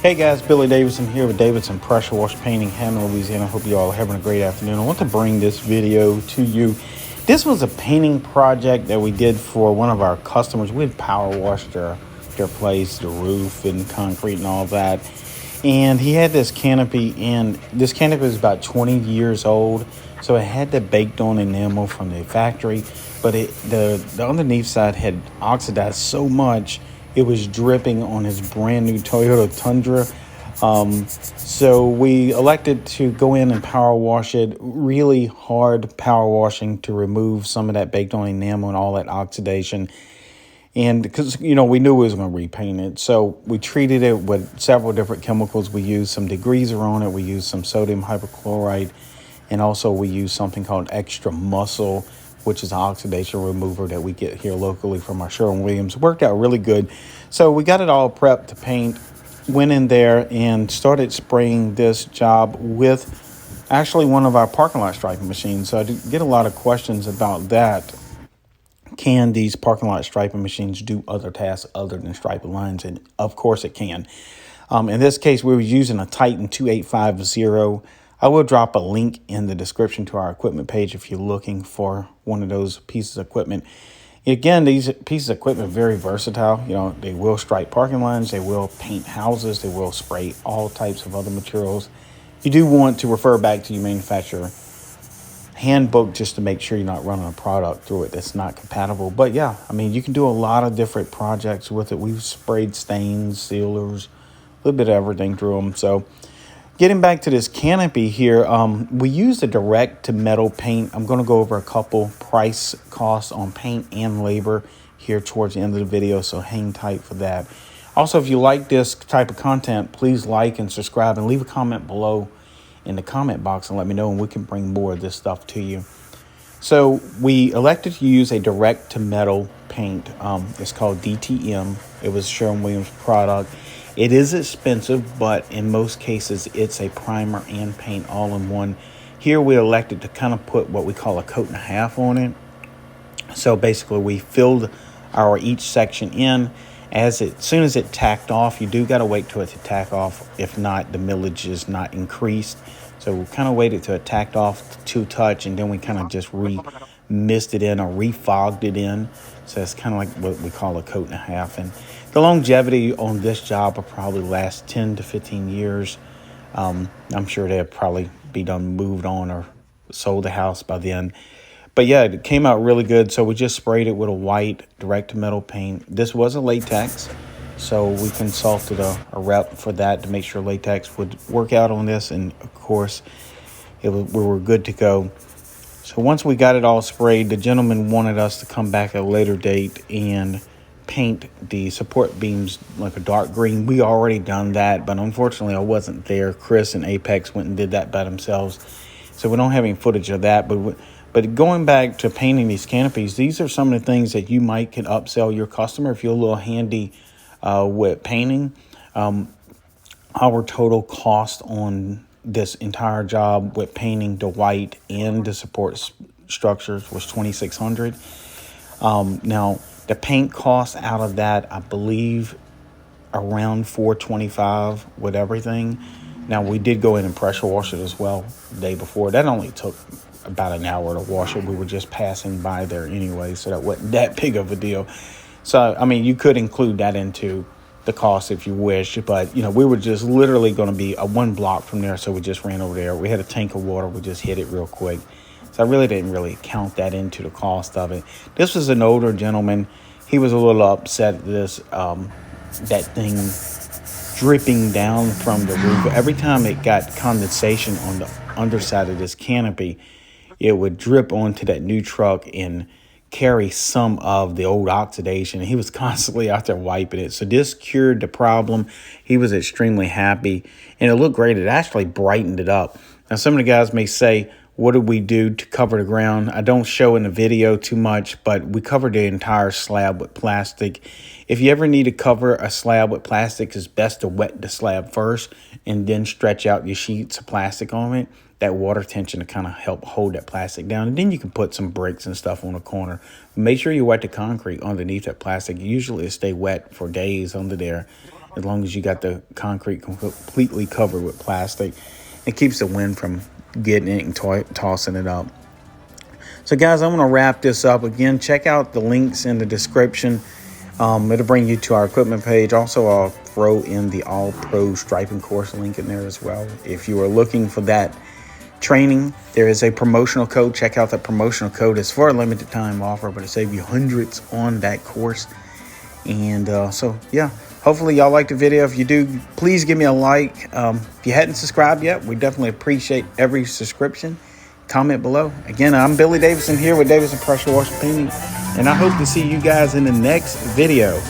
Hey guys, Billy Davidson here with Davidson Pressure Wash Painting, Hammond, Louisiana. Hope you all are having a great afternoon. I want to bring this video to you. This was a painting project that we did for one of our customers. We had power washed their place, the roof and concrete and all that. And he had this canopy, and this canopy was about 20 years old. So it had the baked on enamel from the factory, but the underneath side had oxidized so much it was dripping on his brand new Toyota Tundra. So we elected to go in and power wash it, really hard power washing to remove some of that baked on enamel and all that oxidation. And because, we knew we was going to repaint it. So we treated it with several different chemicals. We used some degreaser on it. We used some sodium hypochlorite. And also we used something called Extra Muscle, which is an oxidation remover that we get here locally from our Sherwin-Williams. Worked out really good. So we got it all prepped to paint, went in there and started spraying this job with actually one of our parking lot striping machines. So I did get a lot of questions about that. Can these parking lot striping machines do other tasks other than striping lines? And of course it can. In this case, we were using a Titan 2850. I will drop a link in the description to our equipment page if you're looking for one of those pieces of equipment. Again, these pieces of equipment are very versatile. They will stripe parking lines, they will paint houses, they will spray all types of other materials. You do want to refer back to your manufacturer handbook just to make sure you're not running a product through it that's not compatible. But yeah, you can do a lot of different projects with it. We've sprayed stains, sealers, a little bit of everything through them. So getting back to this canopy here, we used a direct to metal paint. I'm going to go over a couple price costs on paint and labor here towards the end of the video, so hang tight for that. Also, if you like this type of content, please like and subscribe and leave a comment below in the comment box and let me know, and we can bring more of this stuff to you. So we elected to use a direct to metal paint. It's called DTM. It was Sherwin-Williams product. It is expensive, but in most cases, it's a primer and paint all in one. Here we elected to kind of put what we call a coat and a half on it. So basically we filled our each section in. Soon as it tacked off, you do got to wait till it to tack off. If not, the millage is not increased. So we kind of waited till it tacked off to touch, and then we kind of just mist it in or refogged it in. So it's kind of like what we call a coat and a half. And the longevity on this job will probably last 10 to 15 years. I'm sure they'll probably be done, moved on, or sold the house by then. But yeah, it came out really good. So we just sprayed it with a white direct to metal paint. This was a latex, so we consulted a rep for that to make sure latex would work out on this. And of course, we were good to go. So once we got it all sprayed, the gentleman wanted us to come back at a later date and paint the support beams like a dark green. We already done that, but unfortunately I wasn't there. Chris and Apex went and did that by themselves, so we don't have any footage of that. But going back to painting these canopies, these are some of the things that you might can upsell your customer if you're a little handy with painting. Our total cost on this entire job with painting the white and the support structures was $2,600. Now the paint cost out of that, I believe, around $425 with everything. Now we did go in and pressure wash it as well the day before. That only took about an hour to wash it. We were just passing by there anyway, so that wasn't that big of a deal. So you could include that into the cost if you wish, but we were just literally going to be a one block from there, so we just ran over there. We had a tank of water, we just hit it real quick. So I really didn't count that into the cost of it. This was an older gentleman. He was a little upset at this, that thing dripping down from the roof. Every time it got condensation on the underside of this canopy, it would drip onto that new truck and carry some of the old oxidation. He was constantly out there wiping it. So this cured the problem. He was extremely happy, and it looked great. It actually brightened it up. Now, some of the guys may say, what did we do to cover the ground? I don't show in the video too much, but we covered the entire slab with plastic. If you ever need to cover a slab with plastic, it's best to wet the slab first and then stretch out your sheets of plastic on it. That water tension to kind of help hold that plastic down. And then you can put some bricks and stuff on the corner. Make sure you wet the concrete underneath that plastic. Usually it stay wet for days under there. as long as you got the concrete completely covered with plastic. It keeps the wind from getting it and tossing it up. So guys, I'm going to wrap this up. Again, check out the links in the description. It'll bring you to our equipment page. Also, I'll throw in the All Pro Striping course link in there as well. If you are looking for that training, there is a promotional code. Check out that promotional code. It's for a limited time offer, but it'll save you hundreds on that course. And so, yeah, hopefully y'all liked the video. If you do, please give me a like. If you hadn't subscribed yet, we definitely appreciate every subscription. Comment below. Again, I'm Billy Davidson here with Davidson Pressure Wash Painting, and I hope to see you guys in the next video.